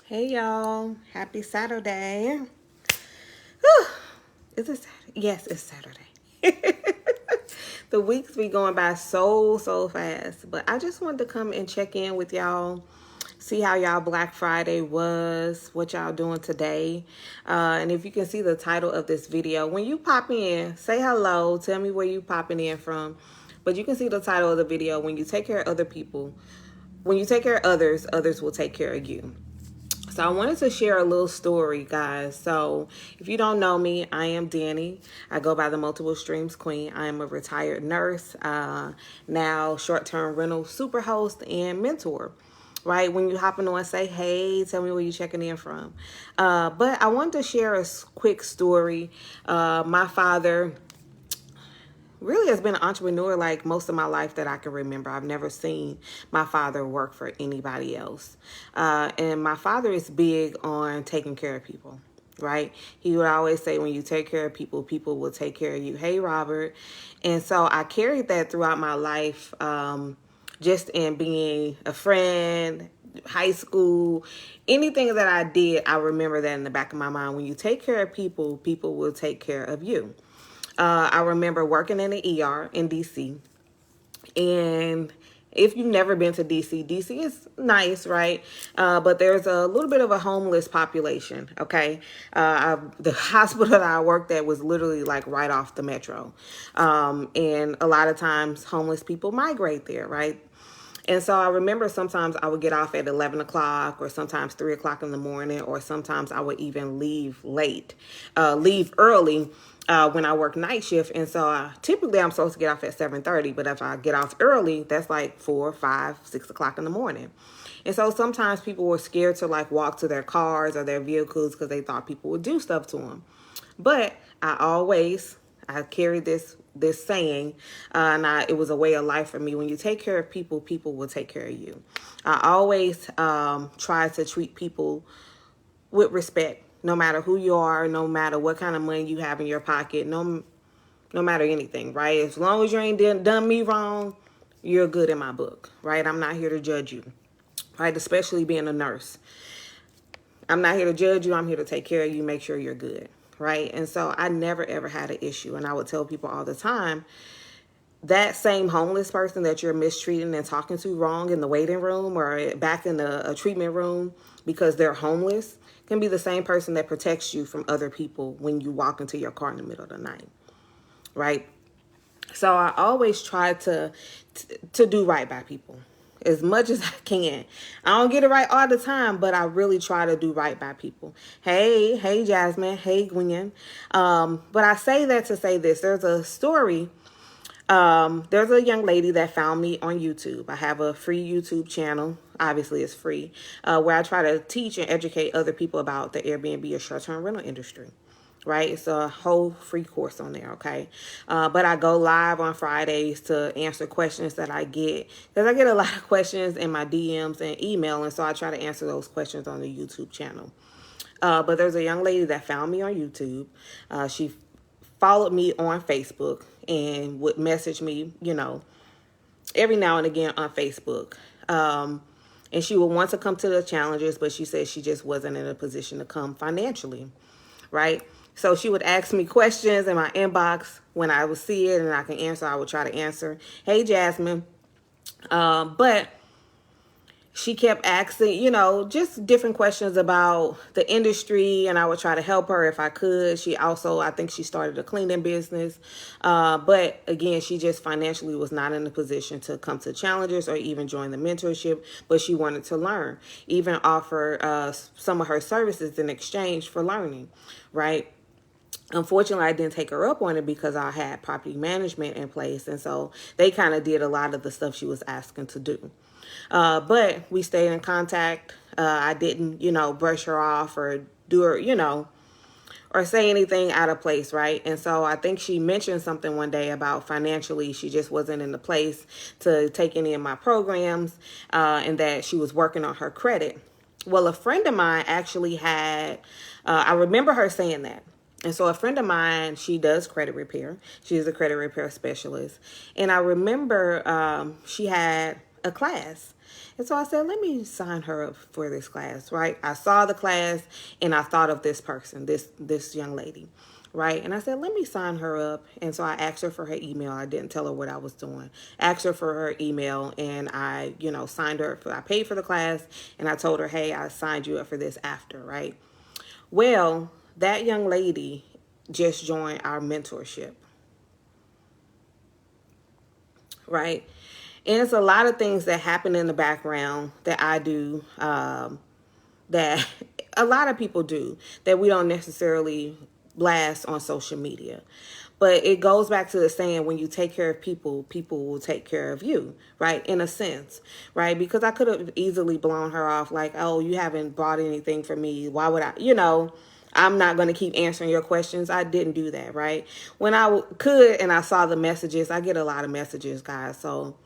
Hey y'all, happy Saturday. Whew. Is it Saturday? Yes, it's Saturday. The weeks be going by so fast. But I just wanted to come and check in with y'all, see how y'all Black Friday was, what y'all doing today. And if you can see the title of this video, when you pop in, say hello, tell me where you popping in from. But you can see the title of the video, when you take care of other people, when you take care of others, others will take care of you. So I wanted to share a little story, guys. So if you don't know me, I am Danny. I go by the Multiple Streams Queen. I am a retired nurse, now short-term rental super host and mentor. Right, when you hopping on, say hey, tell me where you checking in from. But I wanted to share a quick story. My father really has been an entrepreneur like most of my life that I can remember. I've never seen my father work for anybody else. And my father is big on taking care of people, right? He would always say, when you take care of people, people will take care of you. Hey, Robert. And so I carried that throughout my life, just in being a friend, high school, anything that I did, I remember that in the back of my mind. When you take care of people, people will take care of you. I remember working in the ER in DC. And if you've never been to DC, DC is nice, right? But there's a little bit of a homeless population, okay? The hospital that I worked at was literally like right off the metro. And a lot of times homeless people migrate there, right? And so I remember sometimes I would get off at 11 o'clock or sometimes 3 o'clock in the morning, or sometimes I would even leave early when I work night shift. And so typically I'm supposed to get off at 7:30, but if I get off early, that's like 4, 5, 6 o'clock in the morning. And so sometimes people were scared to like walk to their cars or their vehicles because they thought people would do stuff to them. But I carried this saying, and it was a way of life for me. When you take care of people, people will take care of you. I always try to treat people with respect, no matter who you are, no matter what kind of money you have in your pocket, no matter anything, right? As long as you ain't done me wrong, you're good in my book, right? I'm not here to judge you, right? Especially being a nurse. I'm not here to judge you. I'm here to take care of you, make sure you're good, right? And so I never, ever had an issue. And I would tell people all the time, that same homeless person that you're mistreating and talking to wrong in the waiting room or back in a treatment room because they're homeless can be the same person that protects you from other people when you walk into your car in the middle of the night, right? So I always try to do right by people as much as I can. I don't get it right all the time, but I really try to do right by people. Hey, Jasmine. Hey, Gwen. But I say that to say this. There's a story. There's a young lady that found me on YouTube. I have a free YouTube channel. Obviously, it's free, where I try to teach and educate other people about the Airbnb or short-term rental industry. Right? It's a whole free course on there, okay? But I go live on Fridays to answer questions that I get. Because I get a lot of questions in my DMs and email, and so I try to answer those questions on the YouTube channel. But there's a young lady that found me on YouTube. She followed me on Facebook and would message me, every now and again on Facebook. And she would want to come to the challenges, but she said she just wasn't in a position to come financially, right? So she would ask me questions in my inbox. When I would see it and I can answer, I would try to answer. Hey, Jasmine. But she kept asking, just different questions about the industry, and I would try to help her if I could. She also, I think she started a cleaning business. But again, she just financially was not in a position to come to challenges or even join the mentorship, but she wanted to learn, even offer some of her services in exchange for learning, right? Unfortunately, I didn't take her up on it because I had property management in place. And so they kind of did a lot of the stuff she was asking to do. But we stayed in contact. I didn't, brush her off or do her, or say anything out of place, right? And so I think she mentioned something one day about financially, she just wasn't in the place to take any of my programs, and that she was working on her credit. Well, a friend of mine actually I remember her saying that. And so a friend of mine, she does credit repair. She's a credit repair specialist. And I remember she had a class And so I said, let me sign her up for this class, right? I saw the class and I thought of this person, this young lady, right? And I said, let me sign her up. And so I asked her for her email. I didn't tell her what I was doing. Asked her for her email, and I, signed her I paid for the class, and I told her, hey, I signed you up for this after, right? Well, that young lady just joined our mentorship, right? And it's a lot of things that happen in the background that I do, that a lot of people do, that we don't necessarily blast on social media. But it goes back to the saying, when you take care of people, people will take care of you, right? In a sense, right? Because I could have easily blown her off like, oh, you haven't bought anything for me. Why would I, I'm not going to keep answering your questions. I didn't do that, right? When I could and I saw the messages, I get a lot of messages, guys. So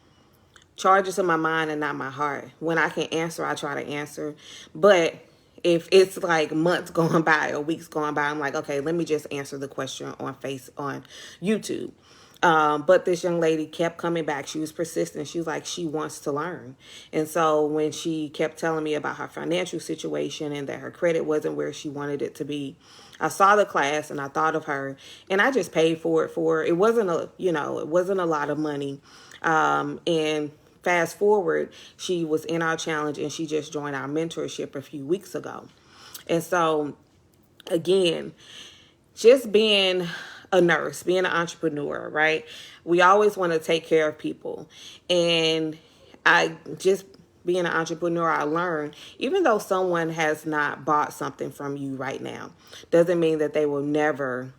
charges in my mind and not my heart. When I can answer, I try to answer. But if it's like months going by or weeks going by, I'm like, okay, let me just answer the question on YouTube. But this young lady kept coming back. She was persistent. She was like, she wants to learn. And so when she kept telling me about her financial situation and that her credit wasn't where she wanted it to be, I saw the class and I thought of her, and I just paid for it. It wasn't it wasn't a lot of money. And fast forward, she was in our challenge and she just joined our mentorship a few weeks ago. And so again, just being a nurse, being an entrepreneur, right? We always want to take care of people. And being an entrepreneur, I learned, even though someone has not bought something from you right now, doesn't mean that they will never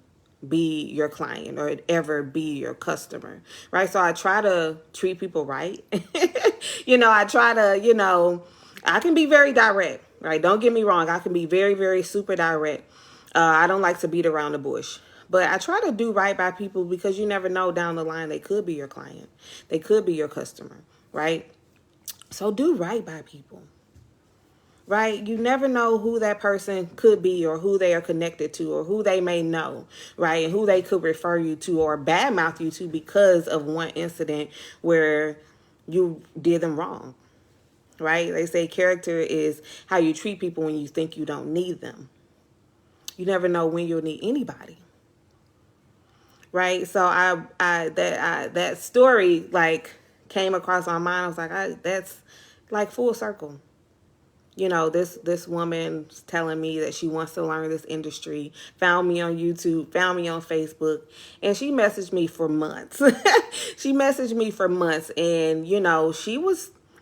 be your client or ever be your customer, right? So I try to treat people right. I try to, I can be very direct, right? Don't get me wrong. I can be very, very super direct. I don't like to beat around the bush, but I try to do right by people, because you never know, down the line, they could be your client. They could be your customer, right? So do right by people. Right? You never know who that person could be, or who they are connected to, or who they may know, right? And who they could refer you to or badmouth you to because of one incident where you did them wrong, right? They say character is how you treat people when you think you don't need them. You never know when you'll need anybody, right? So that story came across my mind. I was like, that's like full circle. This woman's telling me that she wants to learn this industry, found me on YouTube, found me on Facebook, and she messaged me for months. And,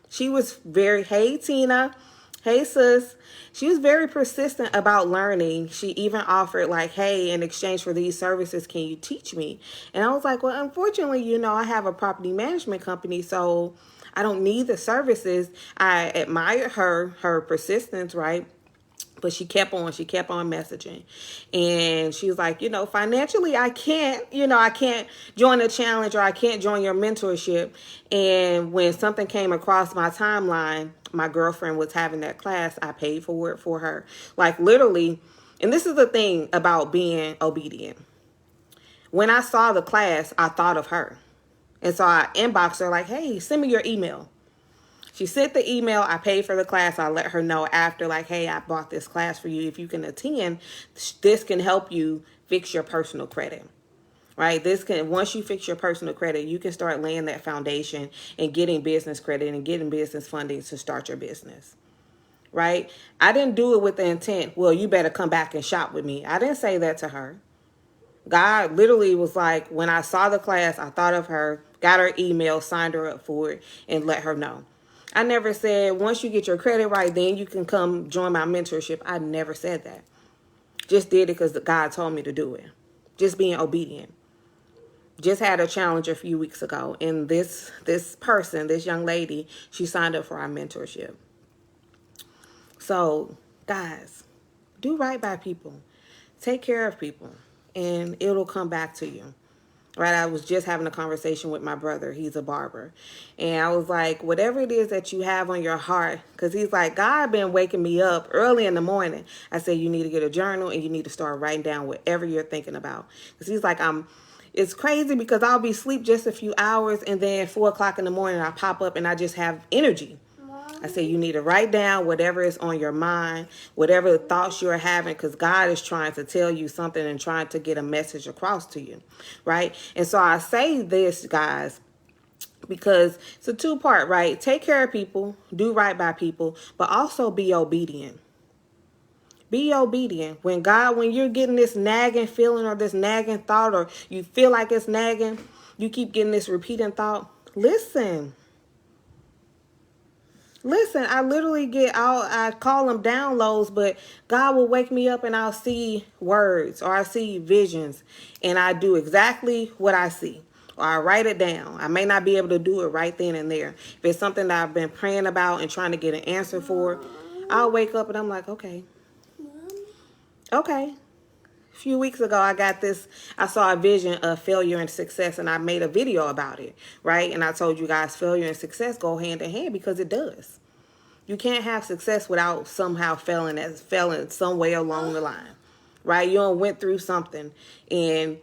she was very, hey, Tina, hey, sis. She was very persistent about learning. She even offered hey, in exchange for these services, can you teach me? And I was like, well, unfortunately, I have a property management company, so I don't need the services. I admire her persistence, right? But she kept on messaging. And she was like, financially, I can't join a challenge, or I can't join your mentorship. And when something came across my timeline, my girlfriend was having that class. I paid for it for her. Literally, and this is the thing about being obedient. When I saw the class, I thought of her. And so I inboxed her hey, send me your email. She sent the email. I paid for the class. I let her know after hey, I bought this class for you. If you can attend, this can help you fix your personal credit, right? Once you fix your personal credit, you can start laying that foundation and getting business credit and getting business funding to start your business, right? I didn't do it with the intent, well, you better come back and shop with me. I didn't say that to her. God literally was when I saw the class, I thought of her, got her email, signed her up for it, and let her know. I never said, once you get your credit right, then you can come join my mentorship. I never said that. Just did it because God told me to do it. Just being obedient. Just had a challenge a few weeks ago, and this person, this young lady, she signed up for our mentorship. So, guys, do right by people. Take care of people, and it'll come back to you. Right, I was just having a conversation with my brother. He's a barber. And I was like, whatever it is that you have on your heart, because he's like, God been waking me up early in the morning. I said, you need to get a journal and you need to start writing down whatever you're thinking about. Because he's like, it's crazy because I'll be asleep just a few hours, and then 4 o'clock in the morning I pop up and I just have energy. I said you need to write down whatever is on your mind, whatever thoughts you're having, because God is trying to tell you something and trying to get a message across to you, right? And so I say this, guys, because it's a two-part, right? Take care of people, do right by people, but also be obedient. Be obedient. When you're getting this nagging feeling or this nagging thought, or you feel like it's nagging, you keep getting this repeating thought, listen. Listen, I literally I call them downloads, but God will wake me up and I'll see words or I see visions and I do exactly what I see. Or I write it down. I may not be able to do it right then and there. If it's something that I've been praying about and trying to get an answer for, I'll wake up and I'm like, okay. Okay. A few weeks ago, I saw a vision of failure and success, and I made a video about it, right? And I told you guys failure and success go hand in hand because it does. You can't have success without somehow failing some way along the line, right? You went through something and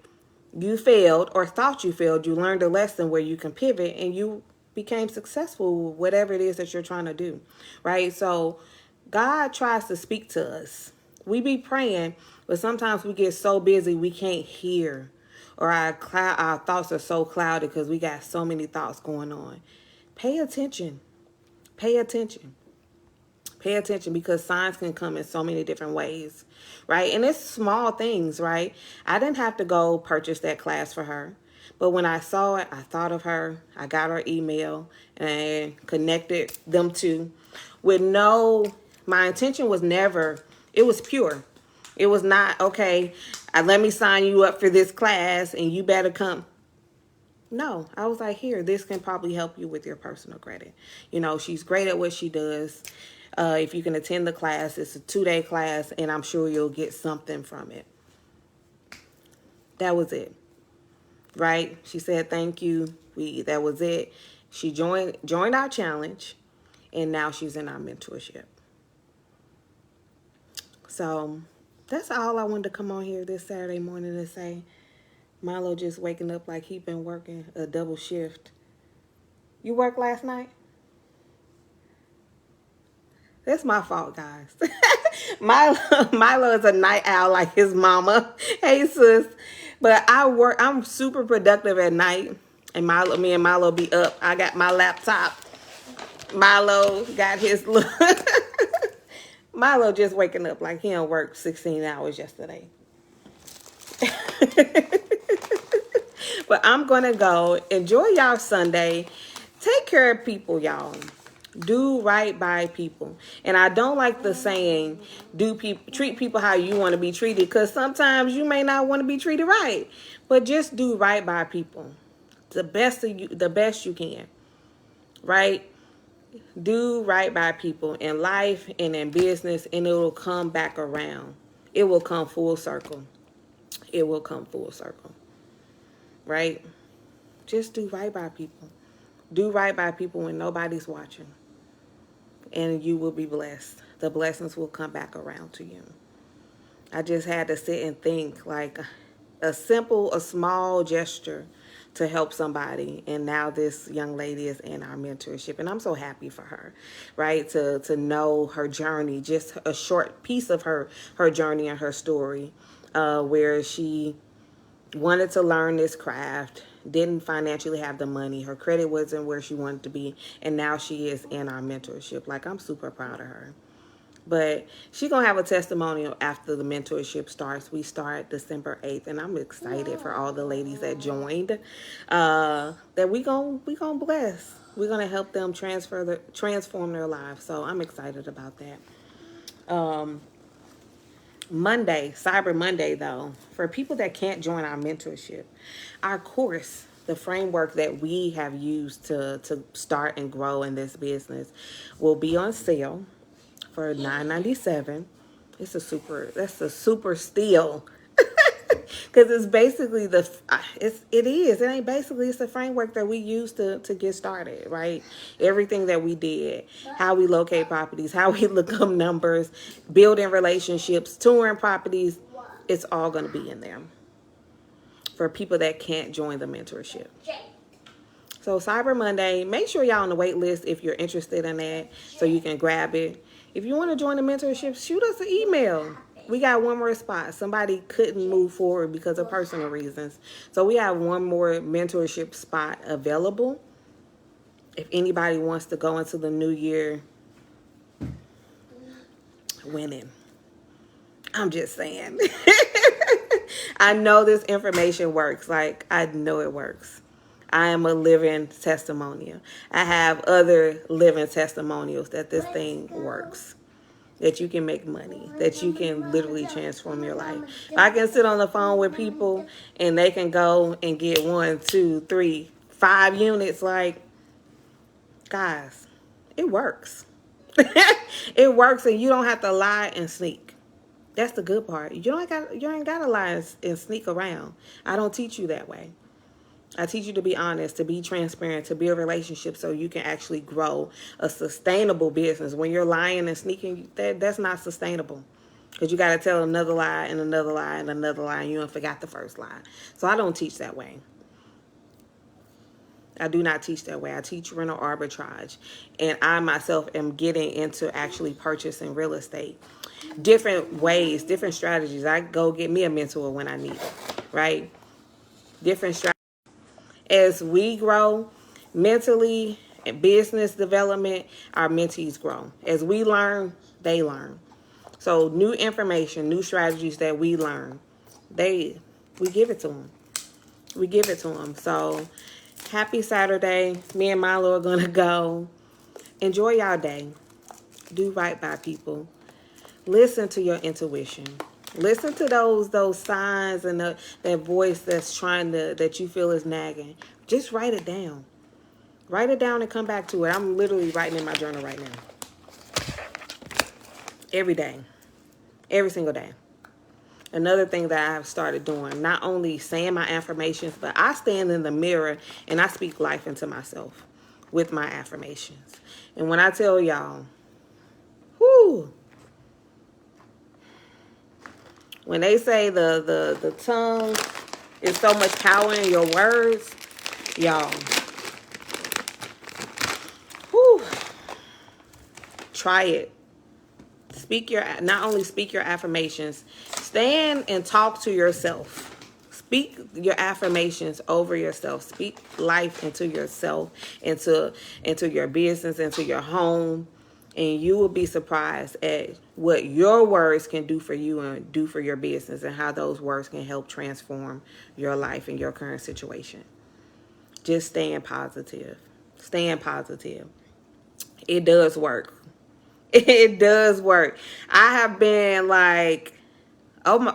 you failed or thought you failed. You learned a lesson where you can pivot and you became successful with whatever it is that you're trying to do, right? So God tries to speak to us. We be praying, but sometimes we get so busy we can't hear, or our thoughts are so clouded because we got so many thoughts going on. Pay attention. Pay attention. Pay attention, because signs can come in so many different ways, right? And it's small things, right? I didn't have to go purchase that class for her. But when I saw it, I thought of her. I got her email and connected them two my intention was never, it was pure. It was not, okay, let me sign you up for this class and you better come. No, I was like, here, this can probably help you with your personal credit. You know, she's great at what she does. If you can attend the class, it's a 2-day class, and I'm sure you'll get something from it. That was it, right? She said, thank you. That was it. She joined our challenge, and now she's in our mentorship. So that's all I wanted to come on here this Saturday morning to say. Milo just waking up like he been working a double shift. You worked last night? That's my fault, guys. Milo is a night owl like his mama. Hey, sis. But I'm super productive at night. And me and Milo be up. I got my laptop. Milo got his look. Milo just waking up like he done worked 16 hours yesterday. But I'm going to go. Enjoy y'all Sunday. Take care of people, y'all. Do right by people. And I don't like the saying, treat people how you want to be treated, because sometimes you may not want to be treated right. But just do right by people. The best you can. Right? Do right by people in life and in business, and it will come back around. It will come full circle. It will come full circle. Right? Just do right by people. Do right by people when nobody's watching. And you will be blessed. The blessings will come back around to you. I just had to sit and think, like a small gesture to help somebody. And now this young lady is in our mentorship. And I'm so happy for her, right? To know her journey, just a short piece of her journey and her story, where she wanted to learn this craft, didn't financially have the money, her credit wasn't where she wanted to be, and now she is in our mentorship. Like, I'm super proud of her. But she's going to have a testimonial after the mentorship starts. We start December 8th, and I'm excited for all the ladies that joined, that we gonna bless. We're going to help them transform their lives. So I'm excited about that. Monday, Cyber Monday, though, for people that can't join our mentorship, our course, the framework that we have used to start and grow in this business, will be on sale for $9.97. That's a super steal. Because it's basically it's the framework that we use to get started, right? Everything that we did, how we locate properties, how we look up numbers, building relationships, touring properties, it's all going to be in there for people that can't join the mentorship. So Cyber Monday, make sure y'all on the wait list if you're interested in that so you can grab it. If you want to join the mentorship, shoot us an email. We got one more spot. Somebody couldn't move forward because of personal reasons. So we have one more mentorship spot available. If anybody wants to go into the new year winning. I'm just saying. I know this information works. Like, I know it works. I am a living testimonial. I have other living testimonials that this thing works. That you can make money. That you can literally transform your life. I can sit on the phone with people and they can go and get 1, 2, 3, 5 units. Like, guys, it works. It works, and you don't have to lie and sneak. That's the good part. You ain't got to lie and sneak around. I don't teach you that way. I teach you to be honest, to be transparent, to build relationships so you can actually grow a sustainable business. When you're lying and sneaking, that's not sustainable. Because you got to tell another lie and another lie and another lie, and you don't forgot the first lie. So I don't teach that way. I do not teach that way. I teach rental arbitrage. And I myself am getting into actually purchasing real estate. Different ways, different strategies. I go get me a mentor when I need it, right? Different strategies. As we grow mentally and business development, our mentees grow. As we learn, they learn. So new information, new strategies that we learn, we give it to them. We give it to them. So happy Saturday. Me and Milo are going to go. Enjoy y'all day. Do right by people. Listen to your intuition. Listen to those signs and that voice that you feel is nagging. Just write it down. Write it down and come back to it. I'm literally writing in my journal right now. Every day. Every single day. Another thing that I've started doing, not only saying my affirmations, but I stand in the mirror and I speak life into myself with my affirmations. And when I tell y'all, whoo, when they say the tongue is so much power in your words, y'all, whoo, try it. Not only speak your affirmations, stand and talk to yourself. Speak your affirmations over yourself. Speak life into yourself, into your business, into your home. And you will be surprised at what your words can do for you and do for your business, and how those words can help transform your life and your current situation. Just staying positive. Staying positive. It does work. It does work. I have been like, shocked.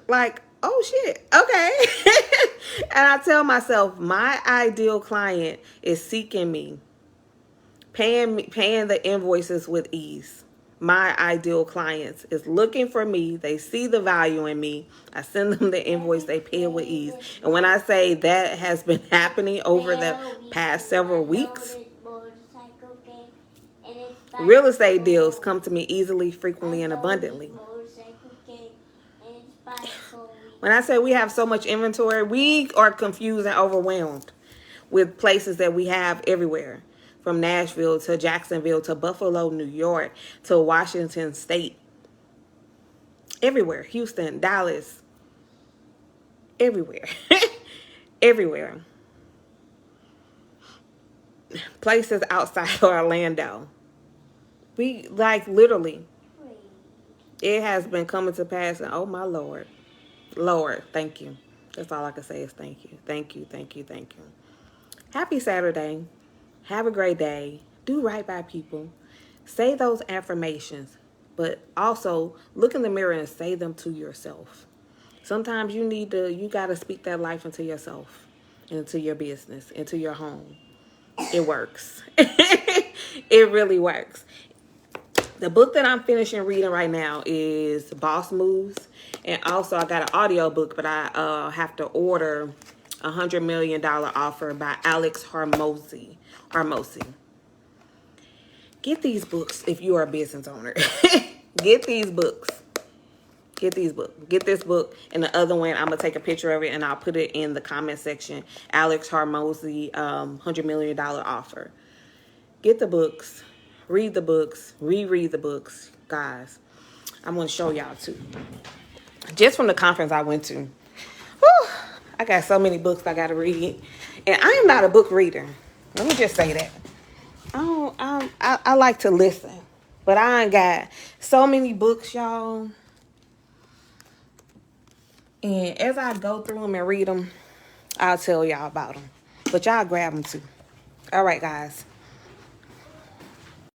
Like, oh shit, okay. And I tell myself, my ideal client is seeking me, paying the invoices with ease. My ideal clients is looking for me. They see the value in me. I send them the invoice. They pay it with ease. And when I say that has been happening over the past several weeks, real estate deals come to me easily, frequently, and abundantly. When I say we have so much inventory, we are confused and overwhelmed with places that we have everywhere. From Nashville to Jacksonville to Buffalo, New York to Washington State. Everywhere. Houston, Dallas. Everywhere. Everywhere. Places outside Orlando. We, like, literally, it has been coming to pass, and oh my Lord. Lord, thank you. That's all I can say is thank you. Thank you, thank you, thank you. Happy Saturday. Have a great day. Do right by people. Say those affirmations, but also look in the mirror and say them to yourself. Sometimes you got to speak that life into yourself, into your business, into your home. It works. It really works. The book that I'm finishing reading right now is Boss Moves. And also I got an audio book, but I have to order $100 million offer by Alex Hormozy. Get these books if you are a business owner. Get these books. Get these books. Get this book. And the other one, I'm going to take a picture of it and I'll put it in the comment section. Alex Hormozi, $100 million offer. Get the books. Read the books. Reread the books. Guys, I'm going to show y'all too. Just from the conference I went to. Whew, I got so many books I got to read. And I am not a book reader. Let me just say that. I like to listen. But I ain't got so many books, y'all. And as I go through them and read them, I'll tell y'all about them. But y'all grab them too. All right, guys.